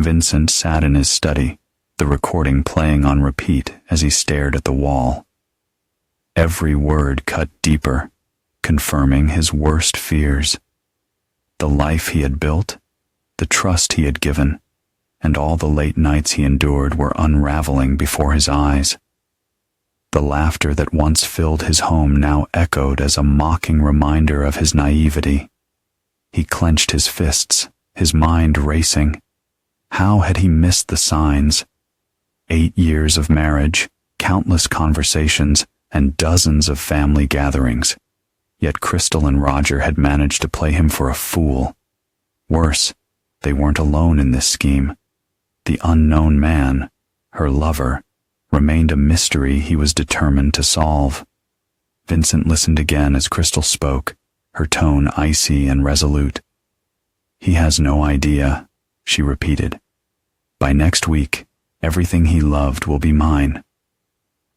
Vincent sat in his study, the recording playing on repeat as he stared at the wall. Every word cut deeper, confirming his worst fears. The life he had built, the trust he had given, and all the late nights he endured were unraveling before his eyes. The laughter that once filled his home now echoed as a mocking reminder of his naivety. He clenched his fists, his mind racing. How had he missed the signs? 8 years of marriage, countless conversations, and dozens of family gatherings. Yet Crystal and Roger had managed to play him for a fool. Worse, they weren't alone in this scheme. The unknown man, her lover, remained a mystery he was determined to solve. Vincent listened again as Crystal spoke, her tone icy and resolute. "He has no idea," she repeated. "By next week, everything he loved will be mine."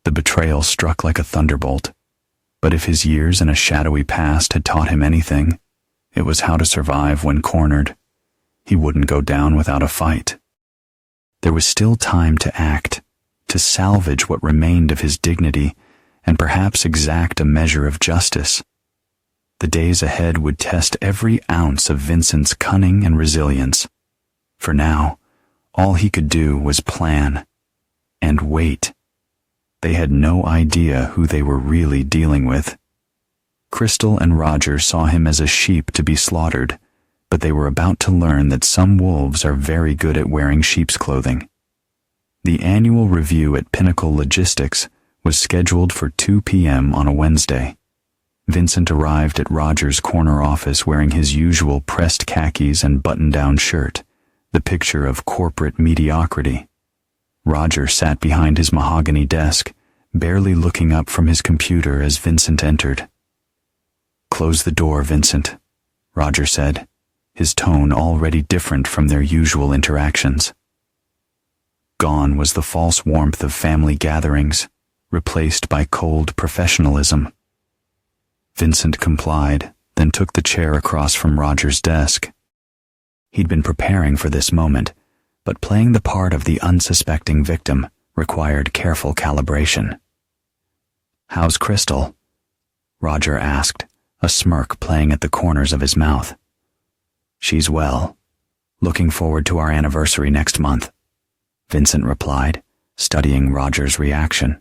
The betrayal struck like a thunderbolt, but if his years in a shadowy past had taught him anything, it was how to survive when cornered. He wouldn't go down without a fight. There was still time to act, to salvage what remained of his dignity, and perhaps exact a measure of justice. The days ahead would test every ounce of Vincent's cunning and resilience. For now, all he could do was plan and wait. They had no idea who they were really dealing with. Crystal and Roger saw him as a sheep to be slaughtered, but they were about to learn that some wolves are very good at wearing sheep's clothing. The annual review at Pinnacle Logistics was scheduled for 2 p.m. on a Wednesday. Vincent arrived at Roger's corner office wearing his usual pressed khakis and button-down shirt, the picture of corporate mediocrity. Roger sat behind his mahogany desk, barely looking up from his computer as Vincent entered. "Close the door, Vincent," Roger said, his tone already different from their usual interactions. Gone was the false warmth of family gatherings, replaced by cold professionalism. Vincent complied, then took the chair across from Roger's desk. He'd been preparing for this moment, but playing the part of the unsuspecting victim required careful calibration. "How's Crystal?" Roger asked, a smirk playing at the corners of his mouth. "She's well. Looking forward to our anniversary next month," Vincent replied, studying Roger's reaction.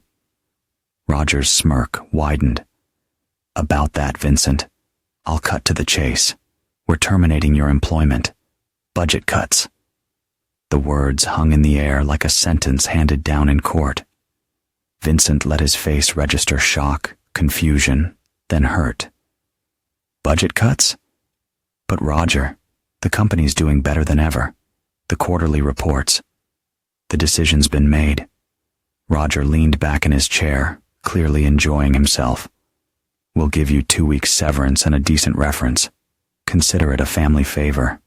Roger's smirk widened. "About that, Vincent. I'll cut to the chase. We're terminating your employment. Budget cuts." The words hung in the air like a sentence handed down in court. Vincent let his face register shock, confusion, then hurt. "Budget cuts? But Roger, the company's doing better than ever. The quarterly reports. The decision's been made." Roger leaned back in his chair, clearly enjoying himself. "We'll give you 2 weeks severance and a decent reference. Consider it a family favor."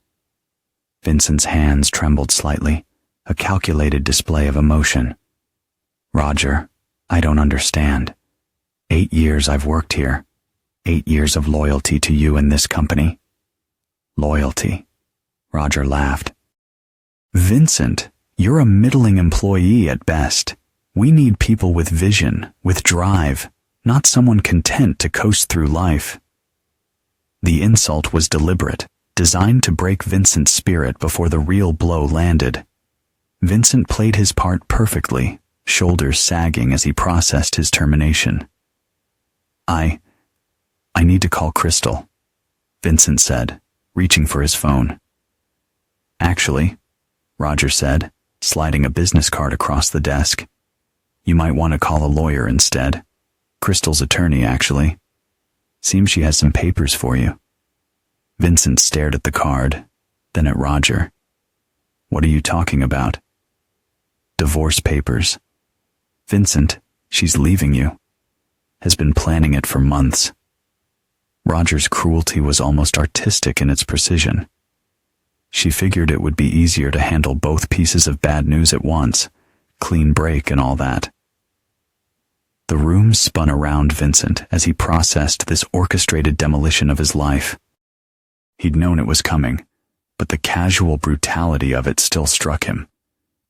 Vincent's hands trembled slightly, a calculated display of emotion. "Roger, I don't understand. 8 years I've worked here. 8 years of loyalty to you and this company." "Loyalty?" Roger laughed. "Vincent, you're a middling employee at best. We need people with vision, with drive, not someone content to coast through life." The insult was deliberate, designed to break Vincent's spirit before the real blow landed. Vincent played his part perfectly, shoulders sagging as he processed his termination. I need to call Crystal," Vincent said, reaching for his phone. "Actually," Roger said, sliding a business card across the desk, "you might want to call a lawyer instead. Crystal's attorney, actually. Seems she has some papers for you." Vincent stared at the card, then at Roger. "What are you talking about?" "Divorce papers. Vincent, she's leaving you. Has been planning it for months." Roger's cruelty was almost artistic in its precision. She figured it would be easier to handle both pieces of bad news at once, clean break and all that. The room spun around Vincent as he processed this orchestrated demolition of his life. He'd known it was coming, but the casual brutality of it still struck him.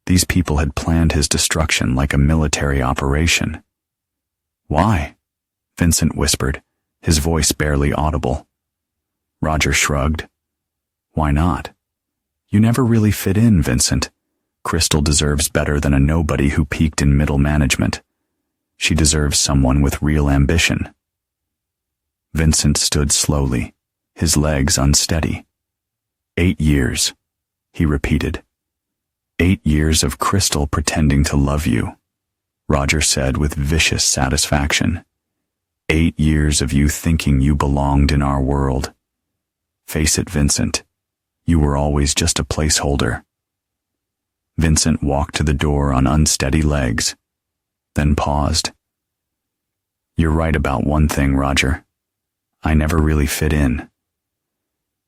These people had planned his destruction like a military operation. "Why?" Vincent whispered, his voice barely audible. Roger shrugged. "Why not? You never really fit in, Vincent. Crystal deserves better than a nobody who peaked in middle management. She deserves someone with real ambition." Vincent stood slowly, his legs unsteady. 8 years, he repeated. 8 years of Crystal pretending to love you, Roger said with vicious satisfaction. 8 years of you thinking you belonged in our world. Face it, Vincent, you were always just a placeholder. Vincent walked to the door on unsteady legs, then paused. "You're right about one thing, Roger. I never really fit in."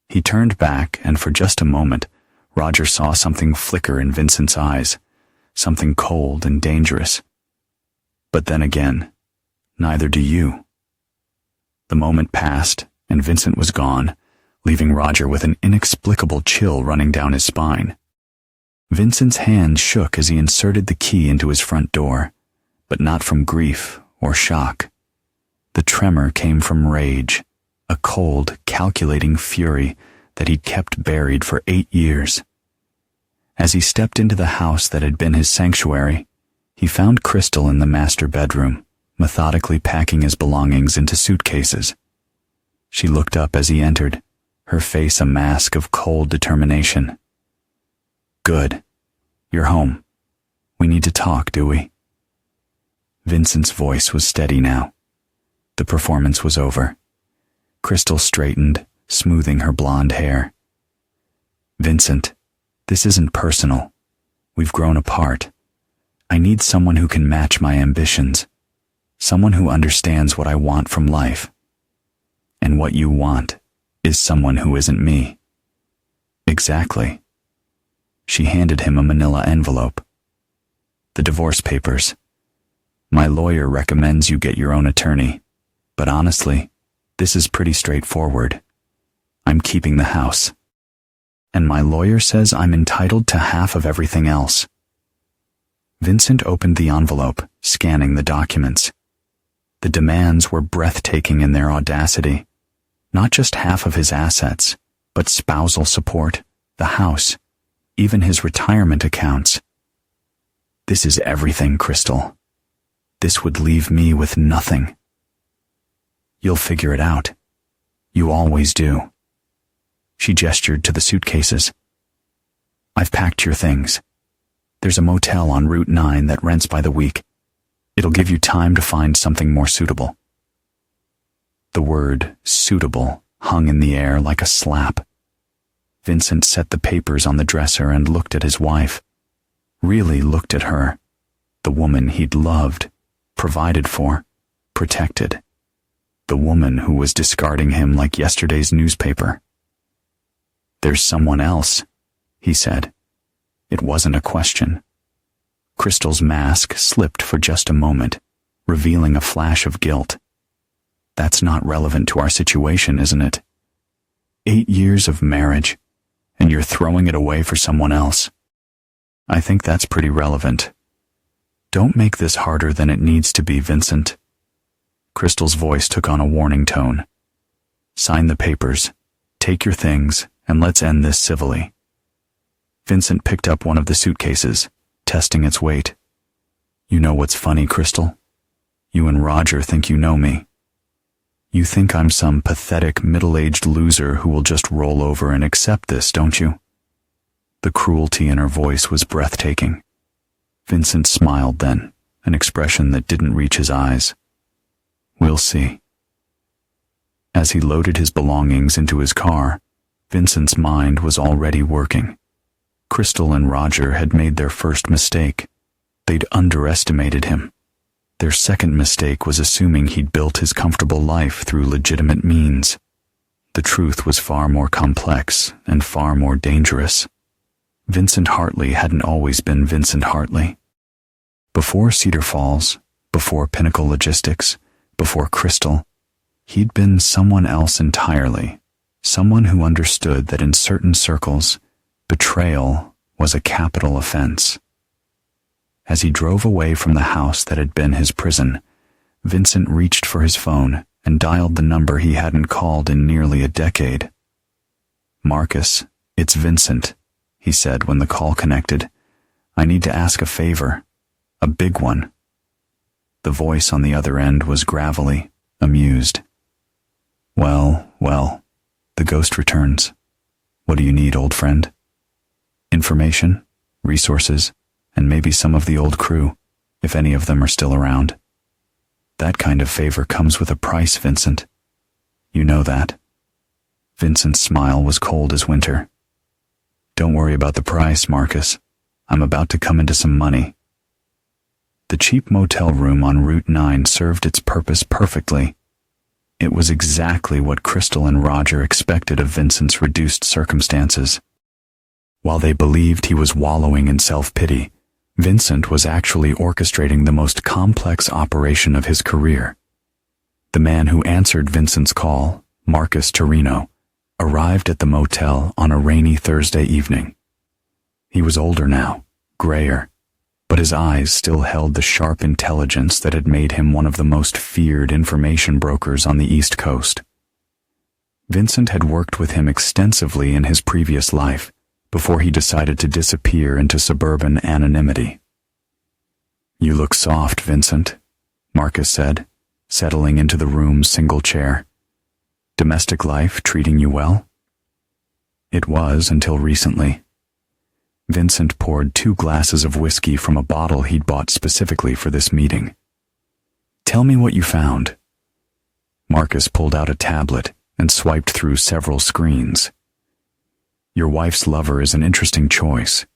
He turned back, and for just a moment, Roger saw something flicker in Vincent's eyes, something cold and dangerous. But then again, neither do you. The moment passed, and Vincent was gone, leaving Roger with an inexplicable chill running down his spine. Vincent's hand shook as he inserted the key into his front door, but not from grief or shock. The tremor came from rage, a cold, calculating fury that he'd kept buried for 8 years. As he stepped into the house that had been his sanctuary, he found Crystal in the master bedroom, methodically packing his belongings into suitcases. She looked up as he entered, her face a mask of cold determination. "Good. You're home. We need to talk, do we?" Vincent's voice was steady now. The performance was over. Crystal straightened, smoothing her blonde hair. "Vincent, this isn't personal. We've grown apart. I need someone who can match my ambitions. Someone who understands what I want from life. And what you want is someone who isn't me." "Exactly." She handed him a manila envelope. "The divorce papers. My lawyer recommends you get your own attorney, but honestly, this is pretty straightforward. I'm keeping the house. And my lawyer says I'm entitled to half of everything else." Vincent opened the envelope, scanning the documents. The demands were breathtaking in their audacity. Not just half of his assets, but spousal support, the house, even his retirement accounts. "This is everything, Crystal. This would leave me with nothing." "You'll figure it out. You always do." She gestured to the suitcases. "I've packed your things. There's a motel on Route 9 that rents by the week. It'll give you time to find something more suitable." The word suitable hung in the air like a slap. Vincent set the papers on the dresser and looked at his wife. Really looked at her, the woman he'd loved, provided for, protected. The woman who was discarding him like yesterday's newspaper. "There's someone else," he said. It wasn't a question. Crystal's mask slipped for just a moment, revealing a flash of guilt. "That's not relevant to our situation, isn't it? 8 years of marriage, and you're throwing it away for someone else. I think that's pretty relevant. Don't make this harder than it needs to be, Vincent." Crystal's voice took on a warning tone. "Sign the papers, take your things, and let's end this civilly." Vincent picked up one of the suitcases, testing its weight. "You know what's funny, Crystal? You and Roger think you know me. You think I'm some pathetic middle-aged loser who will just roll over and accept this, don't you?" The cruelty in her voice was breathtaking. Vincent smiled then, an expression that didn't reach his eyes. "We'll see." As he loaded his belongings into his car, Vincent's mind was already working. Crystal and Roger had made their first mistake. They'd underestimated him. Their second mistake was assuming he'd built his comfortable life through legitimate means. The truth was far more complex and far more dangerous. Vincent Hartley hadn't always been Vincent Hartley. Before Cedar Falls, before Pinnacle Logistics, before Crystal, he'd been someone else entirely, someone who understood that in certain circles, betrayal was a capital offense. As he drove away from the house that had been his prison, Vincent reached for his phone and dialed the number he hadn't called in nearly a decade. "Marcus, it's Vincent," he said when the call connected. "I need to ask a favor. A big one." The voice on the other end was gravelly, amused. Well, the ghost returns. "What do you need, old friend?" "Information, resources, and maybe some of the old crew, if any of them are still around." "That kind of favor comes with a price, Vincent. You know that." Vincent's smile was cold as winter. "Don't worry about the price, Marcus. I'm about to come into some money." The cheap motel room on Route 9 served its purpose perfectly. It was exactly what Crystal and Roger expected of Vincent's reduced circumstances. While they believed he was wallowing in self-pity, Vincent was actually orchestrating the most complex operation of his career. The man who answered Vincent's call, Marcus Torino, arrived at the motel on a rainy Thursday evening. He was older now, grayer, but his eyes still held the sharp intelligence that had made him one of the most feared information brokers on the East Coast. Vincent had worked with him extensively in his previous life, before he decided to disappear into suburban anonymity. "You look soft, Vincent," Marcus said, settling into the room's single chair. "Domestic life treating you well?" "It was until recently." Vincent poured 2 glasses of whiskey from a bottle he'd bought specifically for this meeting. "Tell me what you found." Marcus pulled out a tablet and swiped through several screens. "Your wife's lover is an interesting choice.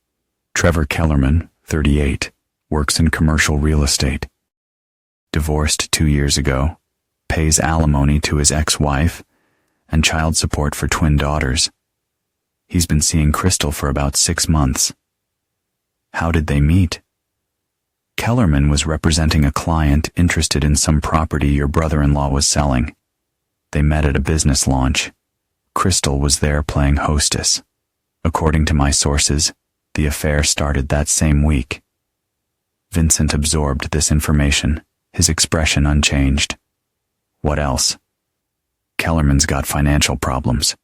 Trevor Kellerman, 38, works in commercial real estate. Divorced 2 years ago, pays alimony to his ex-wife, and child support for twin daughters. He's been seeing Crystal for about 6 months." "How did they meet?" "Kellerman was representing a client interested in some property your brother-in-law was selling. They met at a business launch. Crystal was there playing hostess. According to my sources, the affair started that same week." Vincent absorbed this information, his expression unchanged. "What else?" "Kellerman's got financial problems."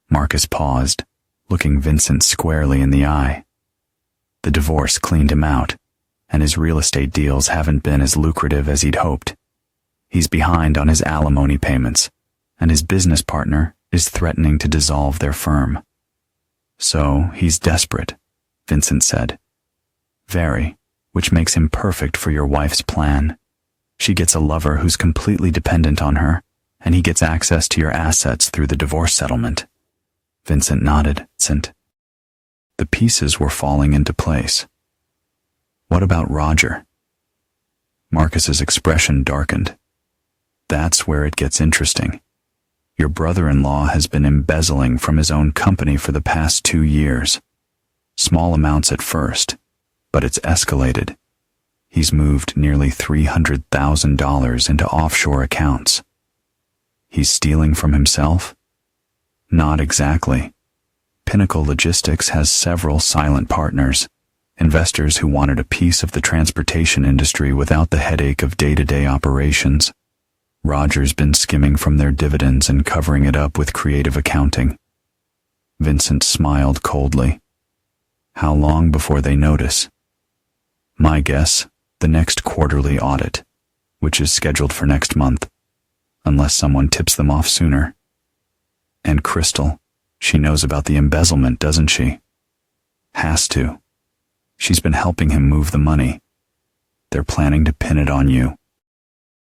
Marcus paused, looking Vincent squarely in the eye. The divorce cleaned him out, and his real estate deals haven't been as lucrative as he'd hoped. He's behind on his alimony payments, and his business partner is threatening to dissolve their firm. "So he's desperate," Vincent said. "Very, which makes him perfect for your wife's plan. She gets a lover who's completely dependent on her, and he gets access to your assets through the divorce settlement." Vincent nodded. The pieces were falling into place. "What about Roger?" Marcus's expression darkened. "That's where it gets interesting. Your brother-in-law has been embezzling from his own company for the past 2 years. Small amounts at first, but it's escalated. He's moved nearly $300,000 into offshore accounts." "He's stealing from himself?" "Not exactly. Pinnacle Logistics has several silent partners, investors who wanted a piece of the transportation industry without the headache of day-to-day operations. Roger's been skimming from their dividends and covering it up with creative accounting." Vincent smiled coldly. "How long before they notice?" "My guess, the next quarterly audit, which is scheduled for next month, unless someone tips them off sooner." "And Crystal, she knows about the embezzlement, doesn't she?" "Has to. She's been helping him move the money. They're planning to pin it on you.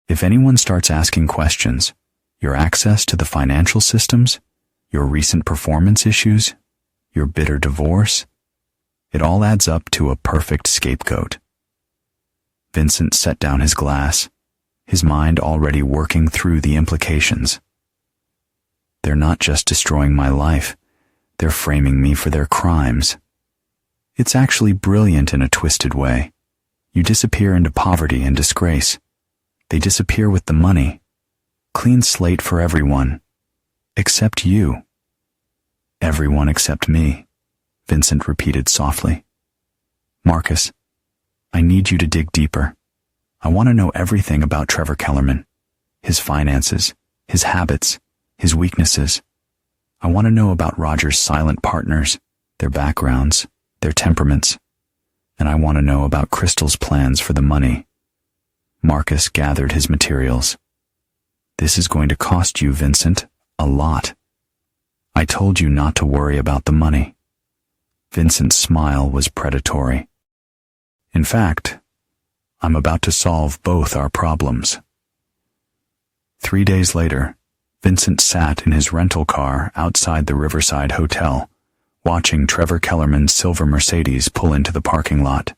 If anyone starts asking questions, your access to the financial systems, your recent performance issues, your bitter divorce, it all adds up to a perfect scapegoat." Vincent set down his glass, his mind already working through the implications. "They're not just destroying my life, they're framing me for their crimes. It's actually brilliant in a twisted way. You disappear into poverty and disgrace. They disappear with the money. Clean slate for everyone. Except you. Everyone except me, Vincent repeated softly. Marcus, I need you to dig deeper. I want to know everything about Trevor Kellerman. His finances, his habits, his weaknesses. I want to know about Roger's silent partners, their backgrounds, their temperaments. And I want to know about Crystal's plans for the money. Marcus gathered his materials. This is going to cost you, Vincent, a lot. I told you not to worry about the money. Vincent's smile was predatory. In fact, I'm about to solve both our problems. 3 days later, Vincent sat in his rental car outside the Riverside Hotel, watching Trevor Kellerman's silver Mercedes pull into the parking lot.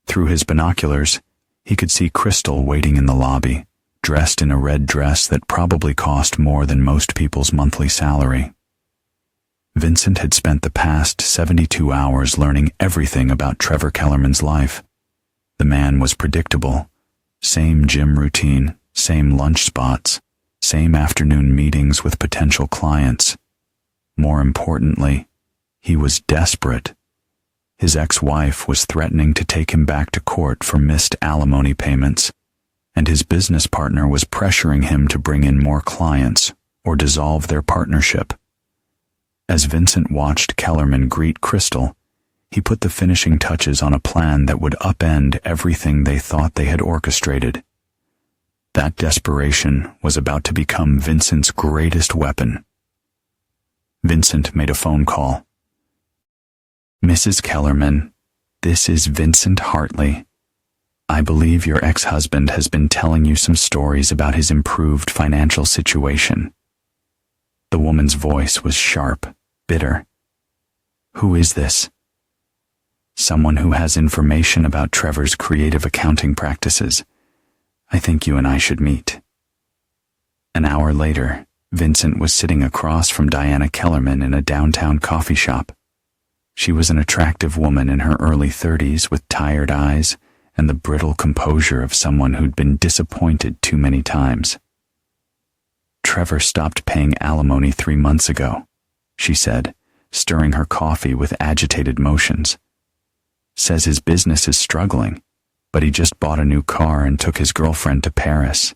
Through his binoculars, he could see Crystal waiting in the lobby, dressed in a red dress that probably cost more than most people's monthly salary. Vincent had spent the past 72 hours learning everything about Trevor Kellerman's life. The man was predictable. Same gym routine, same lunch spots, same afternoon meetings with potential clients. More importantly, he was desperate. His ex-wife was threatening to take him back to court for missed alimony payments, and his business partner was pressuring him to bring in more clients or dissolve their partnership. As Vincent watched Kellerman greet Crystal, he put the finishing touches on a plan that would upend everything they thought they had orchestrated. That desperation was about to become Vincent's greatest weapon. Vincent made a phone call. Mrs. Kellerman, this is Vincent Hartley. I believe your ex-husband has been telling you some stories about his improved financial situation. The woman's voice was sharp, bitter. Who is this? Someone who has information about Trevor's creative accounting practices. I think you and I should meet. An hour later, Vincent was sitting across from Diana Kellerman in a downtown coffee shop. She was an attractive woman in her early 30s with tired eyes and the brittle composure of someone who'd been disappointed too many times. Trevor stopped paying alimony 3 months ago, she said, stirring her coffee with agitated motions. Says his business is struggling, but he just bought a new car and took his girlfriend to Paris.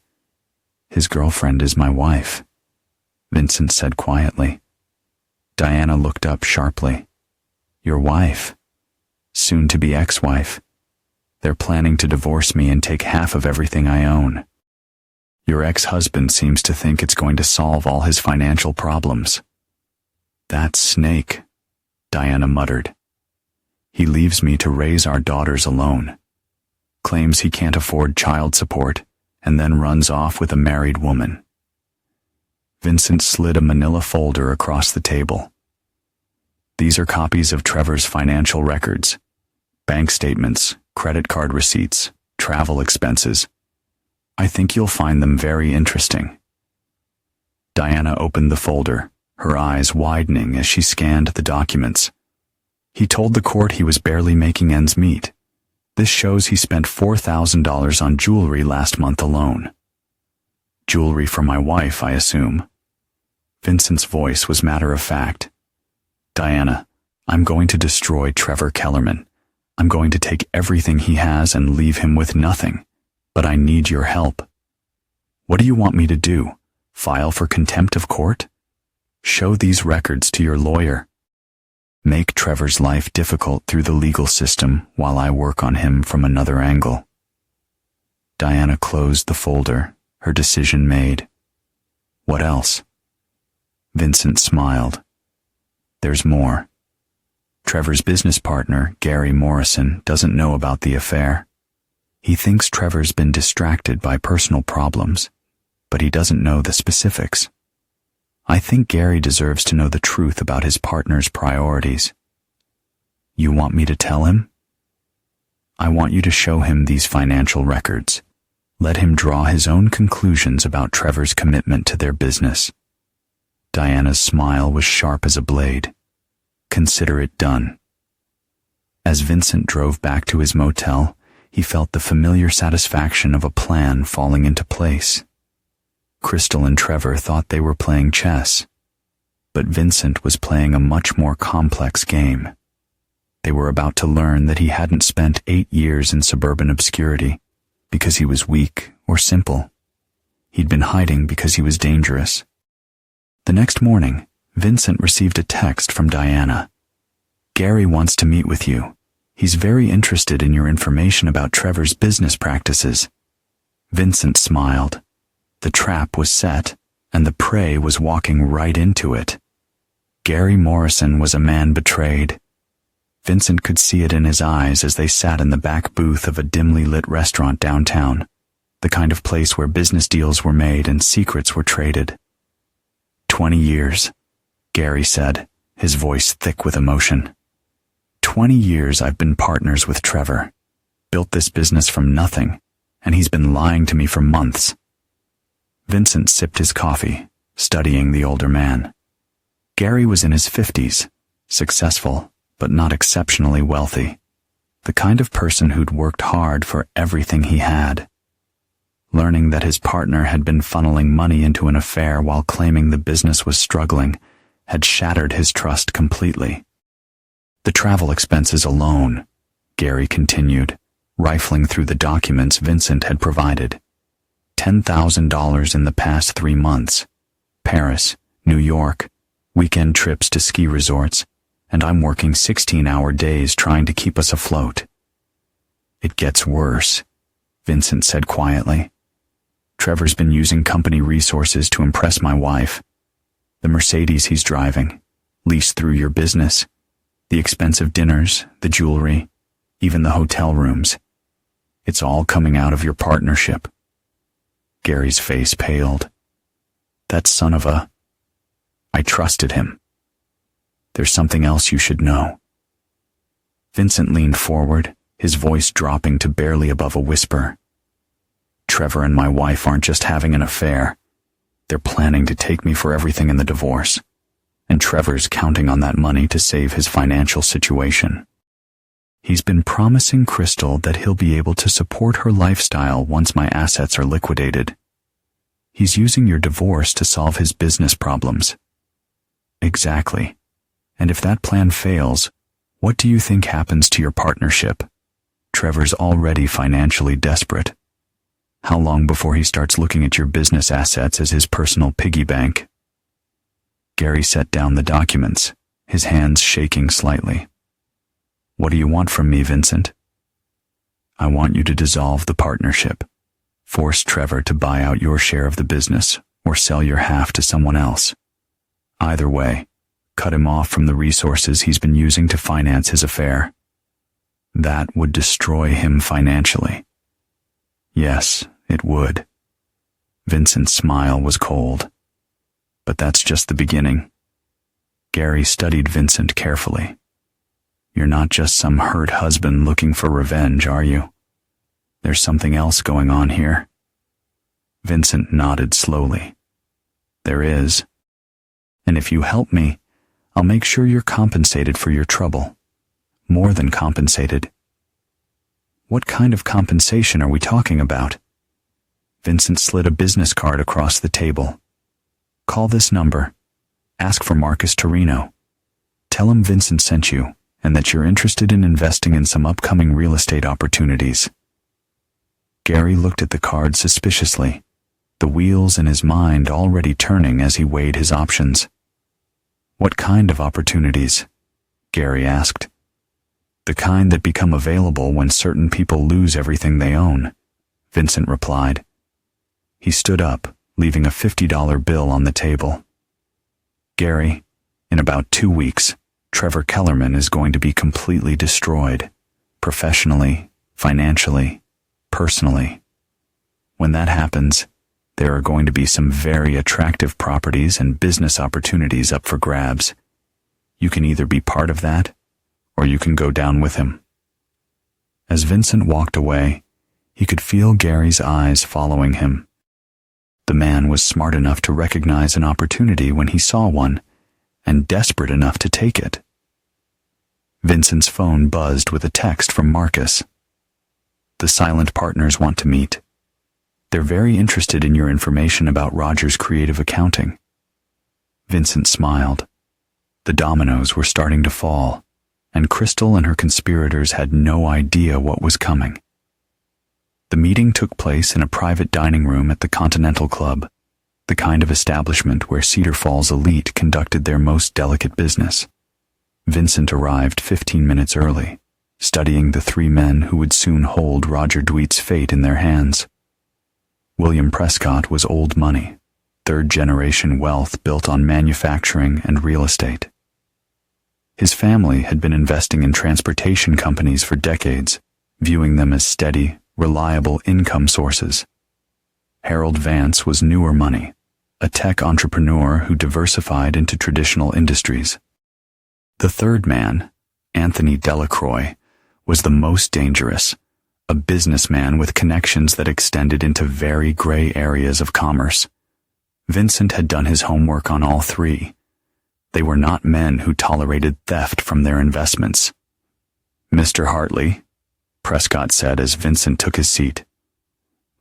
His girlfriend is my wife, Vincent said quietly. Diana looked up sharply. Your wife? Soon to be ex-wife. They're planning to divorce me and take half of everything I own. Your ex-husband seems to think it's going to solve all his financial problems. That snake, Diana muttered. He leaves me to raise our daughters alone. Claims he can't afford child support, and then runs off with a married woman. Vincent slid a manila folder across the table. These are copies of Trevor's financial records, bank statements, credit card receipts, travel expenses. I think you'll find them very interesting. Diana opened the folder, her eyes widening as she scanned the documents. He told the court he was barely making ends meet. This shows he spent $4,000 on jewelry last month alone. Jewelry for my wife, I assume. Vincent's voice was matter-of-fact. Diana, I'm going to destroy Trevor Kellerman. I'm going to take everything he has and leave him with nothing. But I need your help. What do you want me to do? File for contempt of court? Show these records to your lawyer. Make Trevor's life difficult through the legal system while I work on him from another angle. Diana closed the folder, her decision made. What else? Vincent smiled. There's more. Trevor's business partner, Gary Morrison, doesn't know about the affair. He thinks Trevor's been distracted by personal problems, but he doesn't know the specifics. I think Gary deserves to know the truth about his partner's priorities. You want me to tell him? I want you to show him these financial records. Let him draw his own conclusions about Trevor's commitment to their business. Diana's smile was sharp as a blade. Consider it done. As Vincent drove back to his motel, he felt the familiar satisfaction of a plan falling into place. Crystal and Trevor thought they were playing chess, but Vincent was playing a much more complex game. They were about to learn that he hadn't spent 8 years in suburban obscurity because he was weak or simple. He'd been hiding because he was dangerous. The next morning, Vincent received a text from Diana. "Gary wants to meet with you. He's very interested in your information about Trevor's business practices." Vincent smiled. The trap was set, and the prey was walking right into it. Gary Morrison was a man betrayed. Vincent could see it in his eyes as they sat in the back booth of a dimly lit restaurant downtown, the kind of place where business deals were made and secrets were traded. 20 years, Gary said, his voice thick with emotion. 20 years I've been partners with Trevor, built this business from nothing, and he's been lying to me for months. Vincent sipped his coffee, studying the older man. Gary was in his 50s, successful, but not exceptionally wealthy. The kind of person who'd worked hard for everything he had. Learning that his partner had been funneling money into an affair while claiming the business was struggling had shattered his trust completely. The travel expenses alone, Gary continued, rifling through the documents Vincent had provided. $10,000 in the past 3 months. Paris, New York, weekend trips to ski resorts, and I'm working 16-hour days trying to keep us afloat. It gets worse, Vincent said quietly. Trevor's been using company resources to impress my wife. The Mercedes he's driving, leased through your business, the expensive dinners, the jewelry, even the hotel rooms. It's all coming out of your partnership. Gary's face paled. That son of a... I trusted him. There's something else you should know. Vincent leaned forward, his voice dropping to barely above a whisper. Trevor and my wife aren't just having an affair. They're planning to take me for everything in the divorce. And Trevor's counting on that money to save his financial situation. He's been promising Crystal that he'll be able to support her lifestyle once my assets are liquidated. He's using your divorce to solve his business problems. Exactly. And if that plan fails, what do you think happens to your partnership? Trevor's already financially desperate. How long before he starts looking at your business assets as his personal piggy bank? Gary set down the documents, his hands shaking slightly. What do you want from me, Vincent? I want you to dissolve the partnership. Force Trevor to buy out your share of the business or sell your half to someone else. Either way, cut him off from the resources he's been using to finance his affair. That would destroy him financially. Yes, it would. Vincent's smile was cold. But that's just the beginning. Gary studied Vincent carefully. You're not just some hurt husband looking for revenge, are you? There's something else going on here. Vincent nodded slowly. There is. And if you help me, I'll make sure you're compensated for your trouble. More than compensated. What kind of compensation are we talking about? Vincent slid a business card across the table. Call this number. Ask for Marcus Torino. Tell him Vincent sent you, and that you're interested in investing in some upcoming real estate opportunities. Gary looked at the card suspiciously, the wheels in his mind already turning as he weighed his options. What kind of opportunities? Gary asked. The kind that become available when certain people lose everything they own, Vincent replied. He stood up, leaving a $50 bill on the table. Gary, in about 2 weeks, Trevor Kellerman is going to be completely destroyed, professionally, financially, personally. When that happens, there are going to be some very attractive properties and business opportunities up for grabs. You can either be part of that, or you can go down with him. As Vincent walked away, he could feel Gary's eyes following him. The man was smart enough to recognize an opportunity when he saw one, and desperate enough to take it. Vincent's phone buzzed with a text from Marcus. The silent partners want to meet. They're very interested in your information about Roger's creative accounting. Vincent smiled. The dominoes were starting to fall, and Crystal and her conspirators had no idea what was coming. The meeting took place in a private dining room at the Continental Club, the kind of establishment where Cedar Falls elite conducted their most delicate business. Vincent arrived 15 minutes early, studying the three men who would soon hold Roger Dweet's fate in their hands. William Prescott was old money, third-generation wealth built on manufacturing and real estate. His family had been investing in transportation companies for decades, viewing them as steady, reliable income sources. Harold Vance was newer money, a tech entrepreneur who diversified into traditional industries. The third man, Anthony Delacroix, was the most dangerous, a businessman with connections that extended into very gray areas of commerce. Vincent had done his homework on all three. They were not men who tolerated theft from their investments. "Mr. Hartley," Prescott said as Vincent took his seat,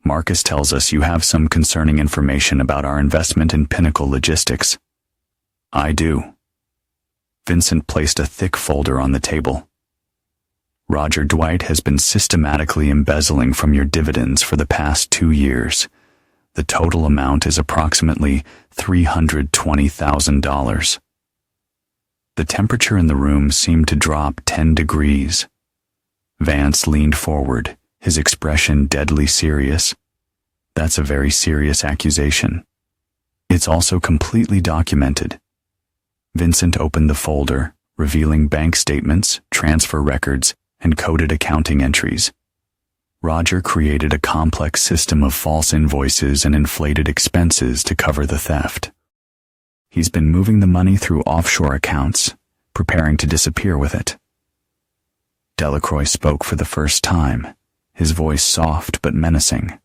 "Marcus tells us you have some concerning information about our investment in Pinnacle Logistics." "I do." Vincent placed a thick folder on the table. "Roger Dwight has been systematically embezzling from your dividends for the past 2 years. The total amount is approximately $320,000. The temperature in the room seemed to drop 10 degrees. Vance leaned forward, his expression deadly serious. "That's a very serious accusation. It's also completely documented." Vincent opened the folder, revealing bank statements, transfer records, and coded accounting entries. Roger created a complex system of false invoices and inflated expenses to cover the theft. He's been moving the money through offshore accounts, preparing to disappear with it. Delacroix spoke for the first time, his voice soft but menacing.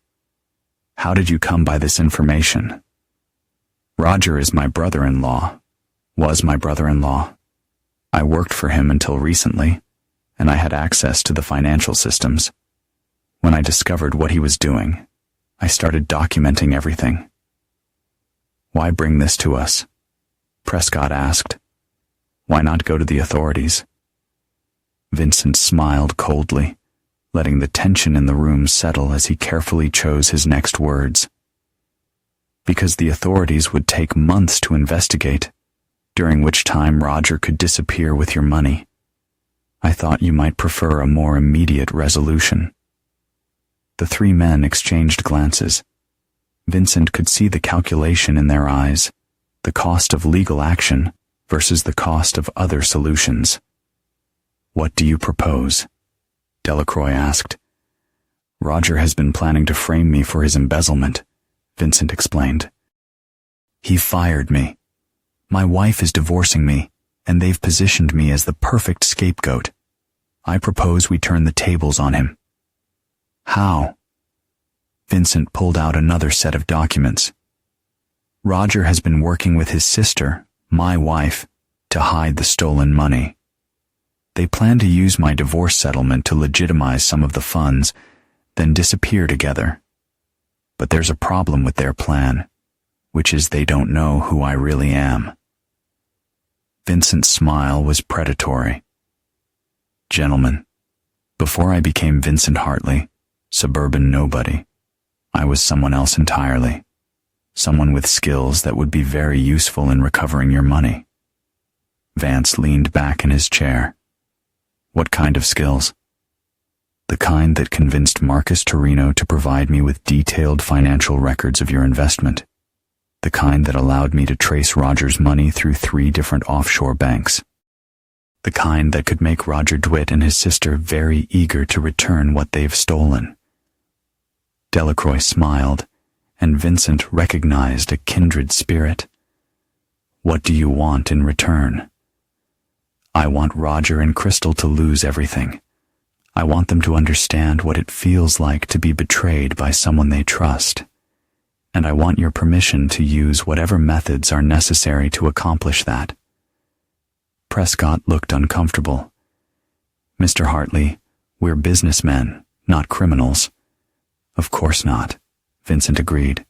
"How did you come by this information?" "Roger is my brother-in-law. Was my brother-in-law. I worked for him until recently, and I had access to the financial systems. When I discovered what he was doing, I started documenting everything." "Why bring this to us?" Prescott asked. "Why not go to the authorities?" Vincent smiled coldly, letting the tension in the room settle as he carefully chose his next words. "Because the authorities would take months to investigate, during which time Roger could disappear with your money. I thought you might prefer a more immediate resolution." The three men exchanged glances. Vincent could see the calculation in their eyes, the cost of legal action versus the cost of other solutions. "What do you propose?" Delacroix asked. "Roger has been planning to frame me for his embezzlement," Vincent explained. "He fired me. My wife is divorcing me, and they've positioned me as the perfect scapegoat. I propose we turn the tables on him." "How?" Vincent pulled out another set of documents. "Roger has been working with his sister, my wife, to hide the stolen money. They plan to use my divorce settlement to legitimize some of the funds, then disappear together. But there's a problem with their plan, which is they don't know who I really am." Vincent's smile was predatory. "Gentlemen, before I became Vincent Hartley, suburban nobody, I was someone else entirely. Someone with skills that would be very useful in recovering your money." Vance leaned back in his chair. "What kind of skills?" "The kind that convinced Marcus Torino to provide me with detailed financial records of your investment. The kind that allowed me to trace Roger's money through 3 different offshore banks. The kind that could make Roger Dwight and his sister very eager to return what they've stolen." Delacroix smiled, and Vincent recognized a kindred spirit. "What do you want in return?" "I want Roger and Crystal to lose everything. I want them to understand what it feels like to be betrayed by someone they trust. And I want your permission to use whatever methods are necessary to accomplish that." Prescott looked uncomfortable. "Mr. Hartley, we're businessmen, not criminals." "Of course not," Vincent agreed.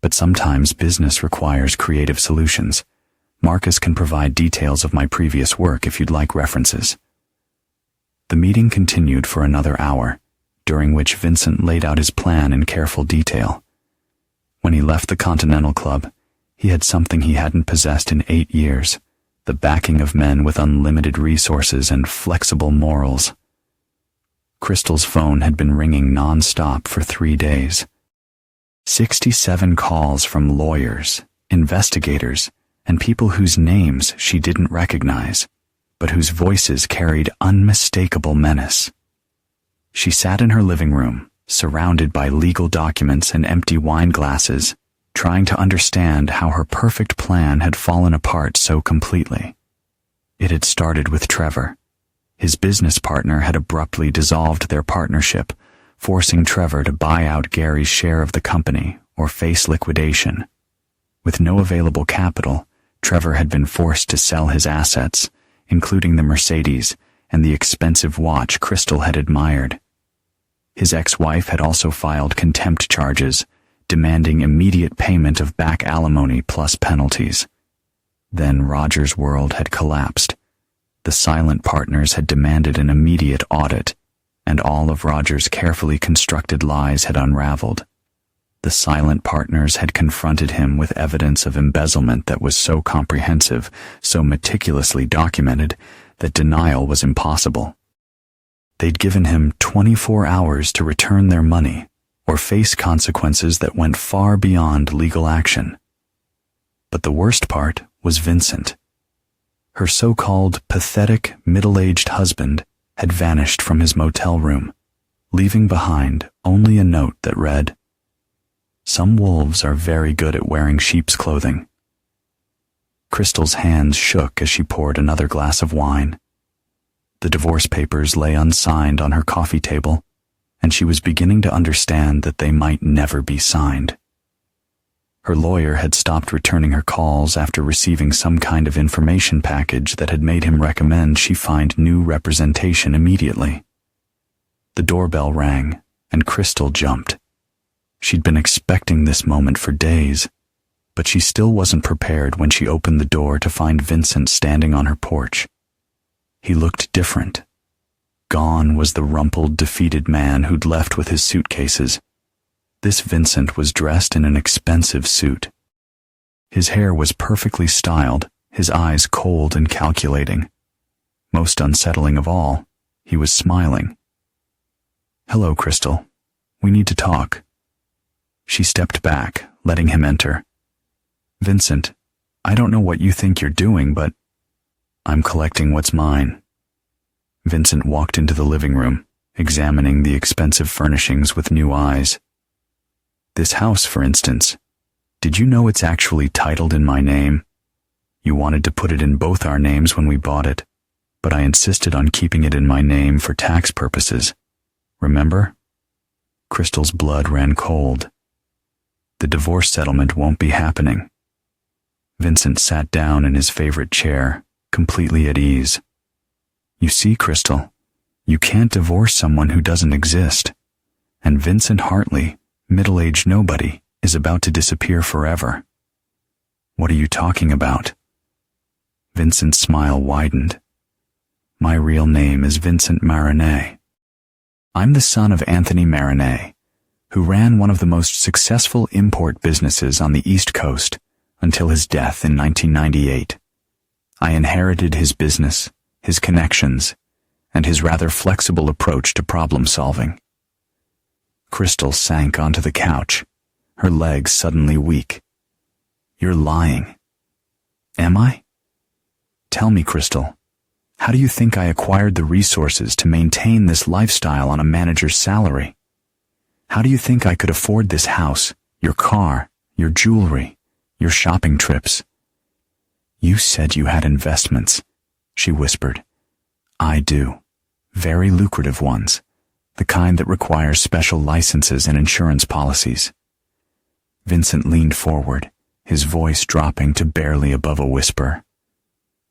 But sometimes business requires creative solutions. Marcus can provide details of my previous work if you'd like references. The meeting continued for another hour, during which Vincent laid out his plan in careful detail. When he left the Continental Club, he had something he hadn't possessed in 8 years, the backing of men with unlimited resources and flexible morals. Crystal's phone had been ringing non-stop for 3 days. 67 calls from lawyers, investigators, and people whose names she didn't recognize, but whose voices carried unmistakable menace. She sat in her living room, surrounded by legal documents and empty wine glasses, trying to understand how her perfect plan had fallen apart so completely. It had started with Trevor. His business partner had abruptly dissolved their partnership, forcing Trevor to buy out Gary's share of the company or face liquidation. With no available capital, Trevor had been forced to sell his assets, including the Mercedes and the expensive watch Crystal had admired. His ex-wife had also filed contempt charges, demanding immediate payment of back alimony plus penalties. Then Roger's world had collapsed. The silent partners had demanded an immediate audit, and all of Roger's carefully constructed lies had unraveled. The silent partners had confronted him with evidence of embezzlement that was so comprehensive, so meticulously documented, that denial was impossible. They'd given him 24 hours to return their money, or face consequences that went far beyond legal action. But the worst part was Vincent. Her so-called pathetic, middle-aged husband had vanished from his motel room, leaving behind only a note that read, "Some wolves are very good at wearing sheep's clothing." Crystal's hands shook as she poured another glass of wine. The divorce papers lay unsigned on her coffee table, and she was beginning to understand that they might never be signed. Her lawyer had stopped returning her calls after receiving some kind of information package that had made him recommend she find new representation immediately. The doorbell rang, and Crystal jumped. She'd been expecting this moment for days, but she still wasn't prepared when she opened the door to find Vincent standing on her porch. He looked different. Gone was the rumpled, defeated man who'd left with his suitcases. This Vincent was dressed in an expensive suit. His hair was perfectly styled, his eyes cold and calculating. Most unsettling of all, he was smiling. "Hello, Crystal. We need to talk." She stepped back, letting him enter. "Vincent, I don't know what you think you're doing, but I'm collecting what's mine." Vincent walked into the living room, examining the expensive furnishings with new eyes. "This house, for instance. Did you know it's actually titled in my name? You wanted to put it in both our names when we bought it, but I insisted on keeping it in my name for tax purposes. Remember?" Crystal's blood ran cold. "The divorce settlement won't be happening." Vincent sat down in his favorite chair, completely at ease. "You see, Crystal, you can't divorce someone who doesn't exist. And Vincent Hartley, middle-aged nobody, is about to disappear forever." "What are you talking about?" Vincent's smile widened. "My real name is Vincent Marinette. I'm the son of Anthony Marinette, who ran one of the most successful import businesses on the East Coast until his death in 1998. I inherited his business, his connections, and his rather flexible approach to problem solving." Crystal sank onto the couch, her legs suddenly weak. "You're lying." "Am I?" "Tell me, Crystal, how do you think I acquired the resources to maintain this lifestyle on a manager's salary? How do you think I could afford this house, your car, your jewelry, your shopping trips?" "You said you had investments," she whispered. "I do. Very lucrative ones. The kind that requires special licenses and insurance policies." Vincent leaned forward, his voice dropping to barely above a whisper.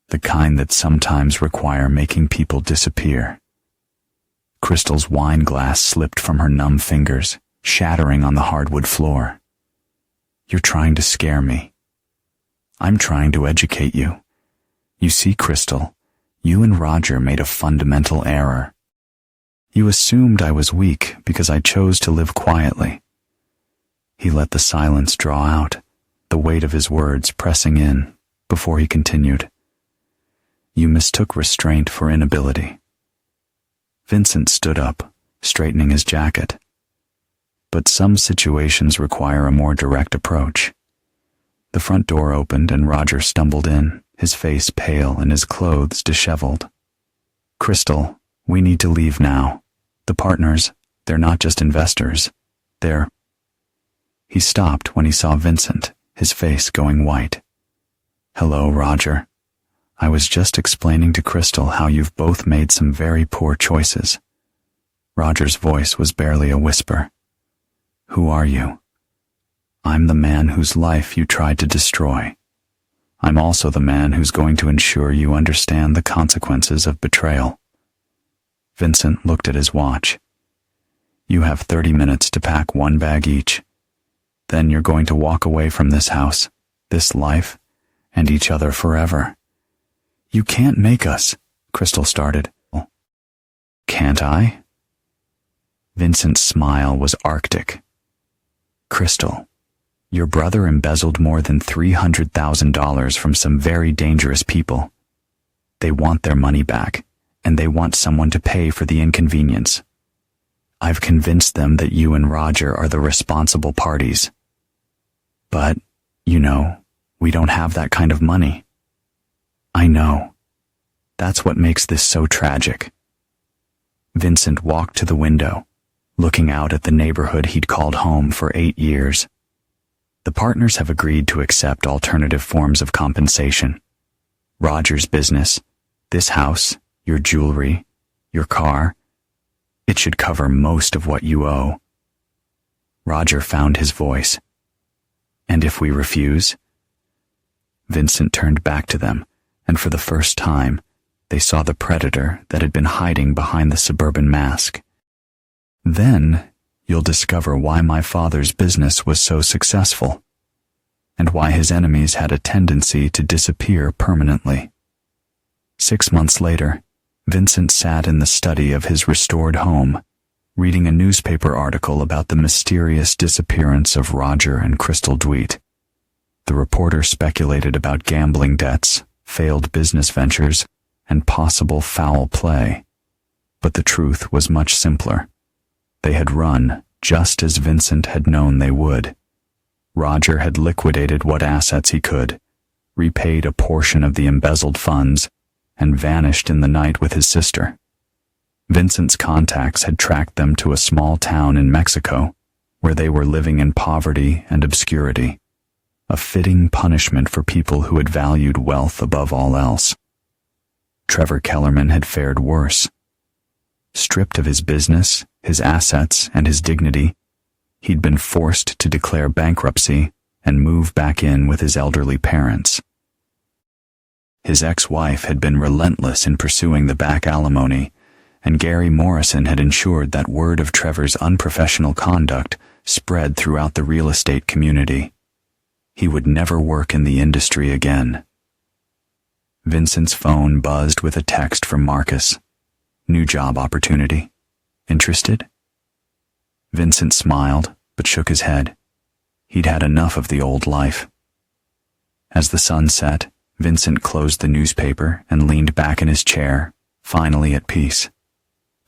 "The kind that sometimes require making people disappear." Crystal's wine glass slipped from her numb fingers, shattering on the hardwood floor. "You're trying to scare me." "I'm trying to educate you. You see, Crystal, you and Roger made a fundamental error. You assumed I was weak because I chose to live quietly." He let the silence draw out, the weight of his words pressing in, before he continued. "You mistook restraint for inability." Vincent stood up, straightening his jacket. But some situations require a more direct approach. The front door opened and Roger stumbled in, his face pale and his clothes disheveled. "Crystal, we need to leave now. The partners, they're not just investors. They're—" He stopped when he saw Vincent, his face going white. "Hello, Roger. I was just explaining to Crystal how you've both made some very poor choices." Roger's voice was barely a whisper. "Who are you?" "I'm the man whose life you tried to destroy. I'm also the man who's going to ensure you understand the consequences of betrayal." Vincent looked at his watch. "You have 30 minutes to pack one bag each. Then you're going to walk away from this house, this life, and each other forever." "You can't make us," Crystal started. "Can't I?" Vincent's smile was arctic. "Crystal, your brother embezzled more than $300,000 from some very dangerous people. They want their money back, and they want someone to pay for the inconvenience. I've convinced them that you and Roger are the responsible parties. But, you know, we don't have that kind of money." "I know. That's what makes this so tragic." Vincent walked to the window, looking out at the neighborhood he'd called home for 8 years. The partners have agreed to accept alternative forms of compensation. Roger's business, this house, your jewelry, your car. It should cover most of what you owe. Roger found his voice. "And if we refuse?" Vincent turned back to them, and for the first time, they saw the predator that had been hiding behind the suburban mask. "Then you'll discover why my father's business was so successful, and why his enemies had a tendency to disappear permanently." 6 months later, Vincent sat in the study of his restored home, reading a newspaper article about the mysterious disappearance of Roger and Crystal Dweet. The reporter speculated about gambling debts, failed business ventures, and possible foul play. But the truth was much simpler. They had run just as Vincent had known they would. Roger had liquidated what assets he could, repaid a portion of the embezzled funds, and vanished in the night with his sister. Vincent's contacts had tracked them to a small town in Mexico, where they were living in poverty and obscurity, a fitting punishment for people who had valued wealth above all else. Trevor Kellerman had fared worse. Stripped of his business, his assets, and his dignity, he'd been forced to declare bankruptcy and move back in with his elderly parents. His ex-wife had been relentless in pursuing the back alimony, and Gary Morrison had ensured that word of Trevor's unprofessional conduct spread throughout the real estate community. He would never work in the industry again. Vincent's phone buzzed with a text from Marcus. "New job opportunity. Interested?" Vincent smiled, but shook his head. He'd had enough of the old life. As the sun set, Vincent closed the newspaper and leaned back in his chair, finally at peace.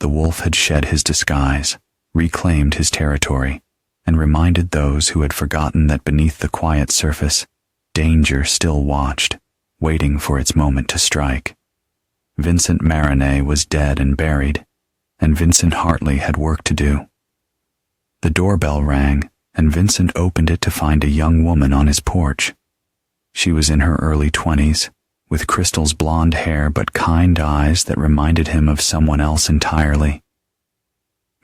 The wolf had shed his disguise, reclaimed his territory, and reminded those who had forgotten that beneath the quiet surface, danger still watched, waiting for its moment to strike. Vincent Marinay was dead and buried, and Vincent Hartley had work to do. The doorbell rang, and Vincent opened it to find a young woman on his porch. She was in her early 20s, with Crystal's blonde hair but kind eyes that reminded him of someone else entirely.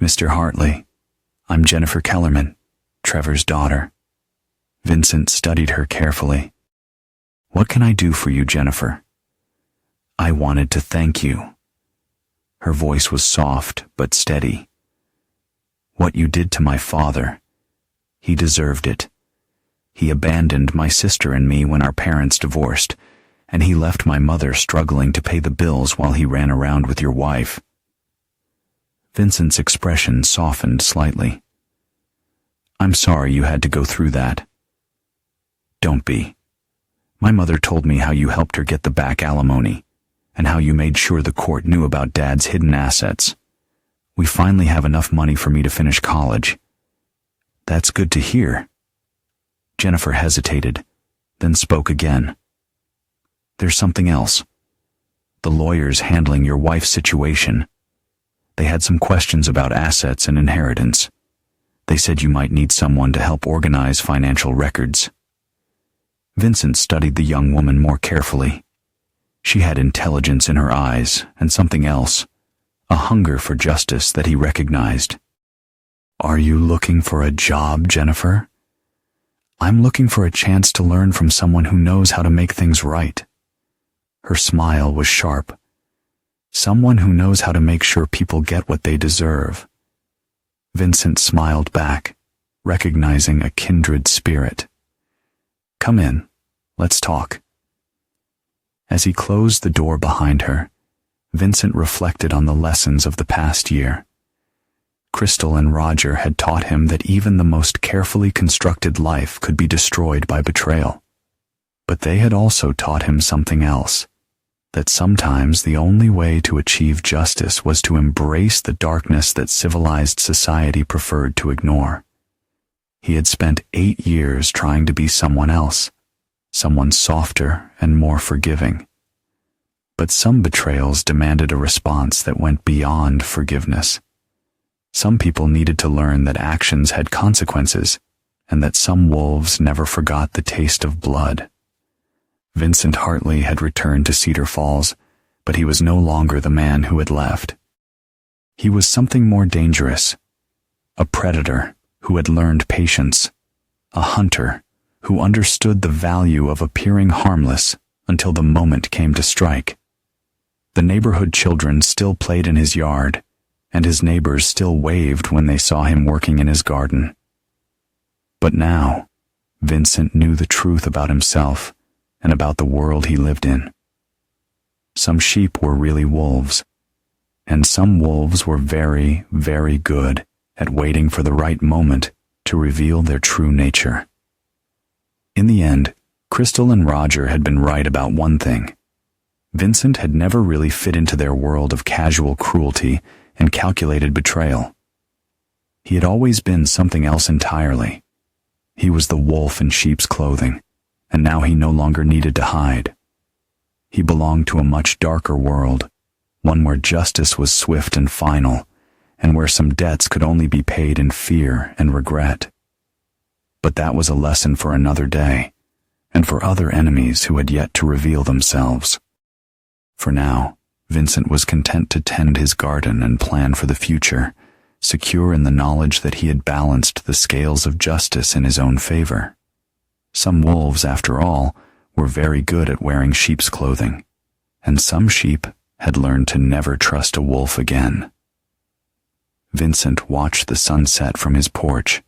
"Mr. Hartley, I'm Jennifer Kellerman, Trevor's daughter." Vincent studied her carefully. "What can I do for you, Jennifer?" "I wanted to thank you." Her voice was soft but steady. What you did to my father. He deserved it. He abandoned my sister and me when our parents divorced, and he left my mother struggling to pay the bills while he ran around with your wife." Vincent's expression softened slightly. "I'm sorry you had to go through that." "Don't be. My mother told me how you helped her get the back alimony, and how you made sure the court knew about Dad's hidden assets. We finally have enough money for me to finish college." "That's good to hear." Jennifer hesitated, then spoke again. "There's something else. The lawyers handling your wife's situation. They had some questions about assets and inheritance. They said you might need someone to help organize financial records." Vincent studied the young woman more carefully. She had intelligence in her eyes and something else, a hunger for justice that he recognized. "Are you looking for a job, Jennifer?" "I'm looking for a chance to learn from someone who knows how to make things right." Her smile was sharp. "Someone who knows how to make sure people get what they deserve." Vincent smiled back, recognizing a kindred spirit. "Come in. Let's talk." As he closed the door behind her, Vincent reflected on the lessons of the past year. Crystal and Roger had taught him that even the most carefully constructed life could be destroyed by betrayal. But they had also taught him something else, that sometimes the only way to achieve justice was to embrace the darkness that civilized society preferred to ignore. He had spent 8 years trying to be someone else, someone softer and more forgiving. But some betrayals demanded a response that went beyond forgiveness. Some people needed to learn that actions had consequences, and that some wolves never forgot the taste of blood. Vincent Hartley had returned to Cedar Falls, but he was no longer the man who had left. He was something more dangerous, a predator who had learned patience, a hunter who understood the value of appearing harmless until the moment came to strike. The neighborhood children still played in his yard, and his neighbors still waved when they saw him working in his garden. But now, Vincent knew the truth about himself and about the world he lived in. Some sheep were really wolves, and some wolves were very, very good at waiting for the right moment to reveal their true nature. In the end, Crystal and Roger had been right about one thing. Vincent had never really fit into their world of casual cruelty and calculated betrayal. He had always been something else entirely. He was the wolf in sheep's clothing, and now he no longer needed to hide. He belonged to a much darker world, one where justice was swift and final, and where some debts could only be paid in fear and regret. But that was a lesson for another day, and for other enemies who had yet to reveal themselves. For now, Vincent was content to tend his garden and plan for the future, secure in the knowledge that he had balanced the scales of justice in his own favor. Some wolves, after all, were very good at wearing sheep's clothing, and some sheep had learned to never trust a wolf again. Vincent watched the sunset from his porch,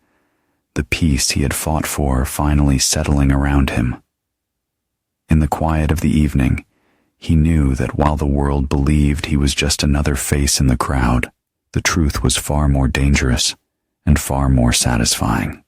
the peace he had fought for finally settling around him. In the quiet of the evening, he knew that while the world believed he was just another face in the crowd, the truth was far more dangerous and far more satisfying.